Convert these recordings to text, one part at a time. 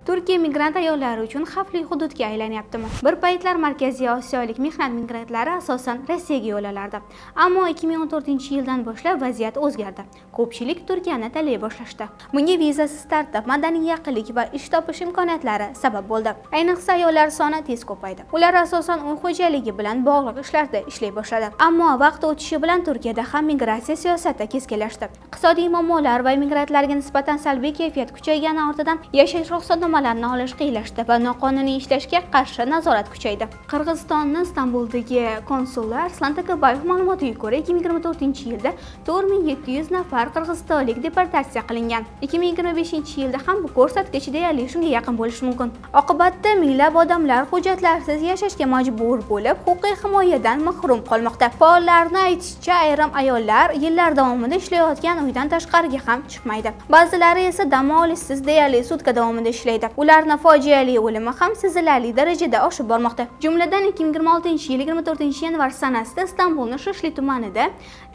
Turkiya migrant ayollari uchun xavfli hududga aylanyaptimi? Bir paytlar Markaziy Osiyolik mehnat migrantlari asosan Rossiyaga yo'l olardi. Ammo 2014-yildan boshlab vaziyat o'zgardi. Ko'pchilik Turkiyani tanlay boshlashdi. Bunga vizasiz tartib, madaniy yaqinlik va ish topish imkoniyatlari sabab bo'ldi. Ayniqsa ayollar soni tez ko'paydi. Ular asosan uy xo'jaligi bilan bog'liq ishlarda ishlay boshladi. Ammo vaqt o'tishi bilan Turkiyada ham migratsiya siyosati keskinlashdi. Iqtisodiy muammolar va migrantlarga nisbatan salbiy kayfiyat kuchaygani ortidan yashash ruxsatnomalarini olish qiyinlashdi va noqonuniy ishlashga qarshi nazorat kuchaydi. Qirg'izistonning Istanbuldagi konsuli Arslan Takabayev ma'lumotiga ko'ra, 2024-yilda 4700 nafar qirg'izistonlik deportatsiya qilingan. 2025-yilda ham bu ko'rsatkich deyarli shunga yaqin bo'lishi mumkin. Oqibatda minglab odamlar hujjatlarsiz yashashga majbur bo'lib, huquqiy himoyadan mahrum qolmoqda. Faollarning aytishicha, ayrim ayollar yillar davomida ishlayotgan uydan tashqariga ham chiqmaydi. Ba'zilari esa dam olishsiz deyarli sutka davomida ishlaydi. Ularning fojiali o'limi ham sezilarli darajada oshib bormoqda. Jumladan 2026-yil 24-yanvar sanasida Istanbulning Shishli tumanida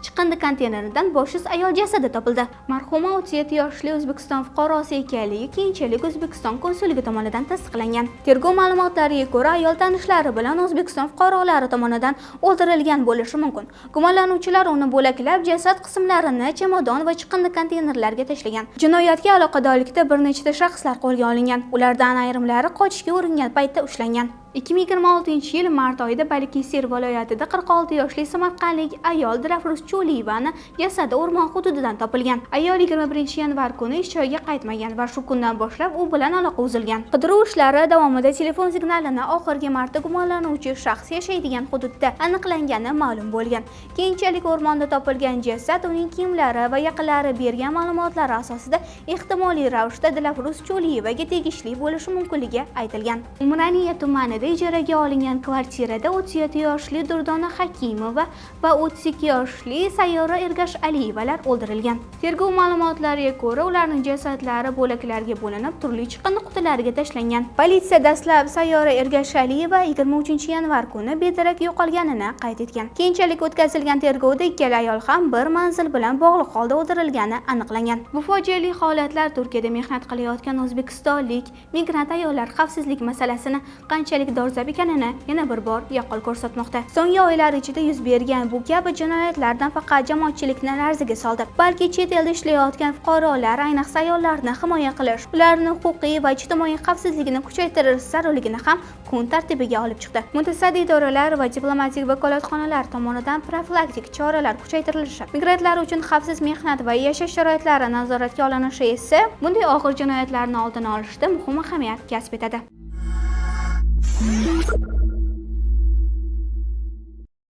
chiqindi konteyneridan boshsiz ayol jasadi topildi. Marhuma 37 yoshli O'zbekiston fuqarosi ekanligi keyinchalik O'zbekiston konsulligi tomonidan tasdiqlangan. Tergov ma'lumotlariga ko'ra, ayol tanishlari bilan O'zbekiston fuqarolari tomonidan o'ldirilgan bo'lishi mumkin. Gumonlanuvchilar uni bo'laklab, jasad qismlarini chamadon va chiqindi konteynerlarga tashlagan. Jinoyatga aloqadorlikda bir nechta shaxslar qo'lga olingan. Ulardan ayrimlari qochishga uringan paytda ushlangan. 2026-yil mart oyida Balıkesir viloyatida 46 yoshli samarqandlik ayol Dilafruz Cho'liyevani jasadi o'rmon hududidan topilgan. Ayol 21-yanvar kuni ish joyiga qaytmagan va shu kundan boshlab u bilan aloqa uzilgan. Qidiruv ishlari davomida telefon signalini oxirgi marta gumonlanuvchi shaxs yashaydigan hududda aniqlangani ma'lum bo'lgan. Keyinchalik o'rmonda topilgan jasad uning kiyimlari va yaqinlari bergan ma'lumotlar asosida ehtimoliy ravishda Dilafruz Cho'liyevaga tegishli bo'lishi mumkinligi aytilgan. Umraniya tumanida ijaraga olingan kvartirada 37 yoshli Durdona Hakimova va 32 yoshli Sayyora Ergashaliyevalar o'ldirilgan. Tergov ma'lumotlariga ko'ra, ularning jasadlari bo'laklarga bo'linib, turli chiqindi qutilariga tashlangan. Politsiya dastlab Sayyora Ergashaliyeva 23-yanvar kuni bedarak yo'qolganini qayd etgan. Keyinchalik o'tkazilgan tergovda ikkala ayol ham bir manzil bilan bog'liq holda o'ldirilgani aniqlangan. Bu fojiali holatlar Turkiyada mehnat qilayotgan o'zbekistonlik migrant ayollar xavfsizlik masalasini qanchalik dolzarb ekanini yana bir bor yaqqol ko'rsatmoqda. So'nggi oylar ichida yuz bergan bu kabi jinoyatlardan faqat jamoatchilikni larzaga soldi, balki chet elda ishlayotgan fuqarolar, ayniqsa ayollarni himoya qilish, ularning huquqiy va ijtimoiy xavfsizligini kuchaytirish zarurligini ham kun tartibiga olib chiqdi. Mutasaddi idoralar va diplomatik vakolatxonalar tomonidan profilaktik choralar kuchaytirilishi, migrantlar uchun xavfsiz mehnat va yashash sharoitlari nazoratga olinishi esa bunday og'ir jinoyatlarni oldini olishda muhim ahamiyat kasb etadi.